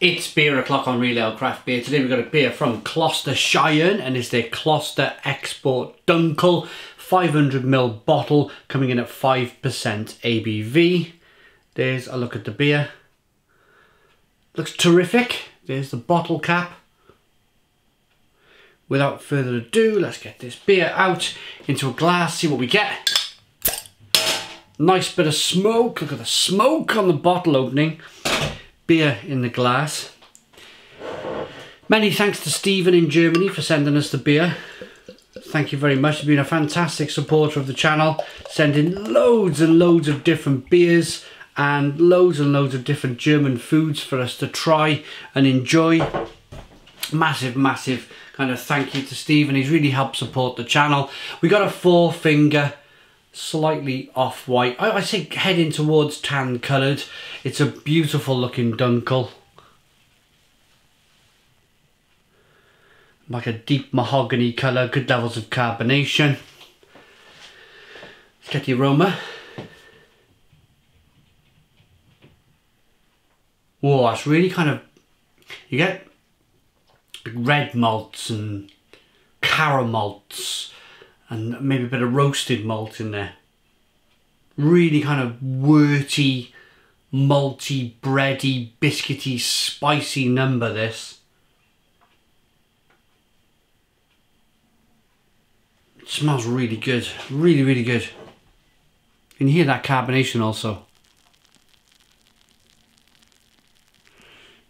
It's beer o'clock on Real Ale Craft Beer. Today we've got a beer from Kloster Scheyern and it's their Kloster Export Dunkel 500ml bottle coming in at 5% ABV. There's a look at the beer. Looks terrific. There's the bottle cap. Without further ado, let's get this beer out into a glass, see what we get. Nice bit of smoke. Look at the smoke on the bottle opening. Beer in the glass. Many thanks to Stephen in Germany for sending us the beer. Thank you very much. He's been a fantastic supporter of the channel, sending loads and loads of different beers and loads of different German foods for us to try and enjoy. Massive kind of thank you to Stephen. He's really helped support the channel. We got a 4-finger, slightly off-white. I say heading towards tan coloured. It's a beautiful looking Dunkel. Like a deep mahogany colour, good levels of carbonation. Let's get the aroma. Whoa, that's really kind of, you get red malts and caramels and maybe a bit of roasted malt in there. Really kind of worty, malty, bready, biscuity, spicy number this. It smells really good, really good. You can hear that carbonation also.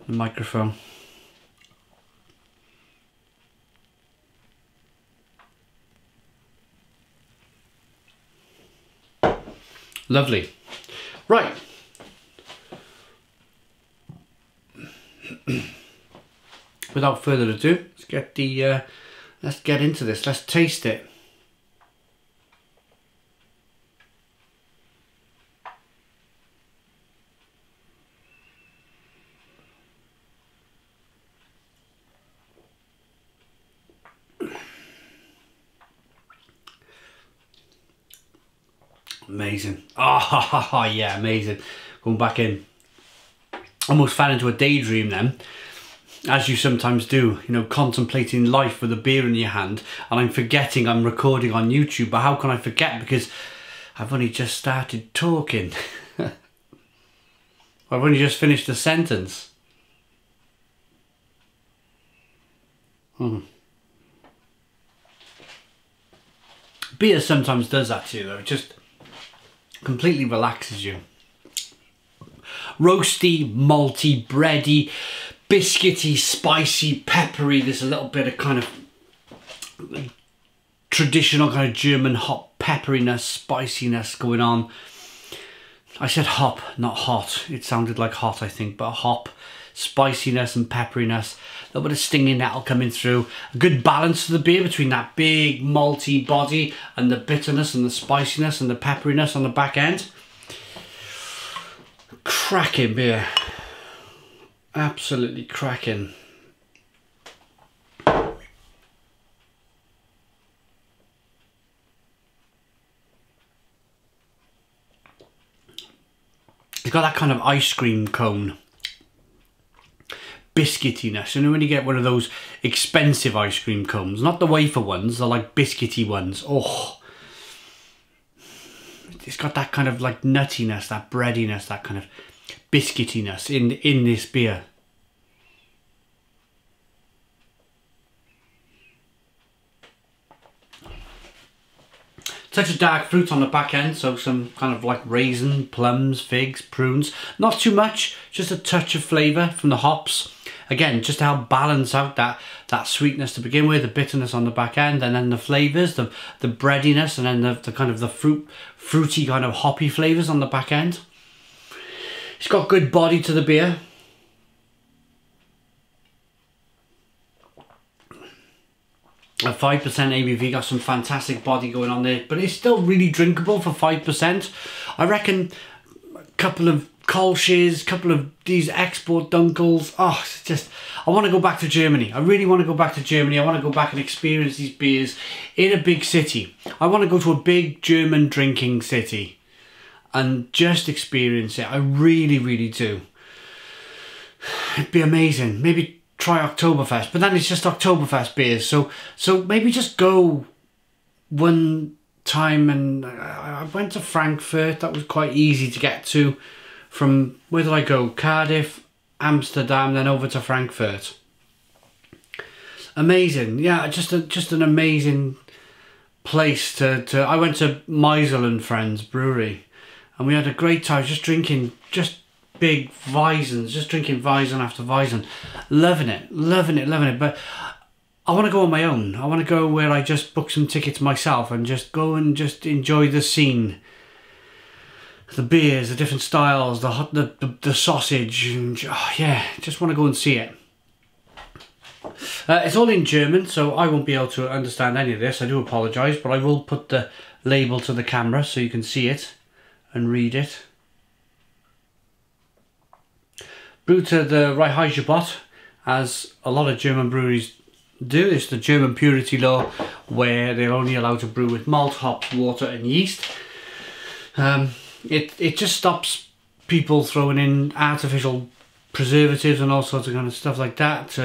The microphone. Lovely. Right. Without further ado, let's get into this. Let's taste it. Amazing. Oh, yeah, amazing. Going back in. Almost fell into a daydream then, as you sometimes do, you know, contemplating life with a beer in your hand, and I'm forgetting I'm recording on YouTube. But how can I forget? Because I've only just started talking. I've only just finished a sentence. Beer sometimes does that to you though. It just completely relaxes you. Roasty, malty, bready, biscuity, spicy, peppery. There's a little bit of kind of traditional kind of German hop pepperiness, spiciness going on. I said hop, not hot. It sounded like hot, I think, but hop, spiciness and pepperiness. A little bit of stinging nettle coming through. A good balance to the beer between that big malty body and the bitterness and the spiciness and the pepperiness on the back end. Cracking beer. Absolutely cracking. It's got that kind of ice cream cone biscuitiness. You know when you get one of those expensive ice cream cones, not the wafer ones, they're like biscuity ones. Oh, it's got that kind of like nuttiness, that breadiness, that kind of biscuitiness in this beer. Touch of dark fruit on the back end, so some kind of like raisin, plums, figs, prunes. Not too much, just a touch of flavour from the hops. Again, just to help balance out that sweetness to begin with, the bitterness on the back end, and then the flavours, the breadiness, and then the kind of the fruity kind of hoppy flavours on the back end. It's got good body to the beer. At 5% ABV, got some fantastic body going on there, but it's still really drinkable for 5%. I reckon a couple of Kolsch's, a couple of these export Dunkels. Oh, it's just, I want to go back to Germany. I really want to go back to Germany. I want to go back and experience these beers in a big city. I want to go to a big German drinking city and just experience it. I really do. it'd be amazing. Maybe try Oktoberfest, but then it's just Oktoberfest beers. So maybe just go one time. And I went to Frankfurt. That was quite easy to get to. From, where did I go? Cardiff, Amsterdam, then over to Frankfurt. Amazing. Yeah, just an amazing place to I went to Meisel and Friends Brewery, and we had a great time just drinking big Weizens, just drinking Weizen after Weizen. Loving it. But I want to go on my own. I want to go where I just book some tickets myself and just go and just enjoy the scene. The beers, the different styles, the sausage, and yeah, just want to go and see it. It's all in German, so I won't be able to understand any of this. I do apologise, but I will put the label to the camera so you can see it and read it. Brewed to the Reinheitsgebot, as a lot of German breweries do. It's the German purity law, where they're only allowed to brew with malt, hops, water and yeast. It just stops people throwing in artificial preservatives and all sorts of kind of stuff like that,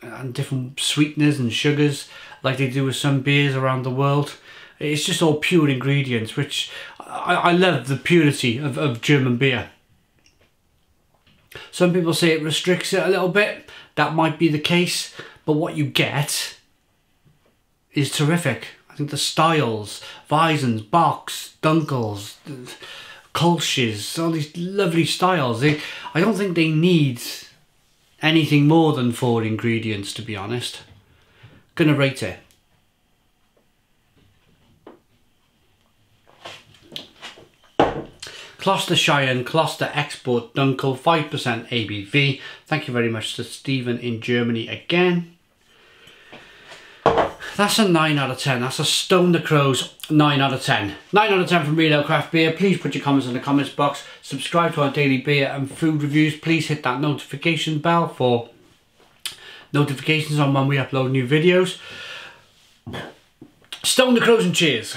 and different sweeteners and sugars like they do with some beers around the world. It's just all pure ingredients, which I love the purity of German beer. Some people say it restricts it a little bit. That might be the case, but what you get is terrific. I think the styles, Weizens, Bocks, Dunkels, Kolsch's, all these lovely styles. I don't think they need anything more than 4 ingredients, to be honest. Gonna rate it. Kloster Scheyern Kloster Export Dunkel, 5% ABV. Thank you very much to Stephen in Germany again. That's a 9 out of 10. That's a Stone the Crows 9 out of 10. 9 out of 10 from Real Ale Craft Beer. Please put your comments in the comments box. Subscribe to our daily beer and food reviews. Please hit that notification bell for notifications on when we upload new videos. Stone the Crows and cheers.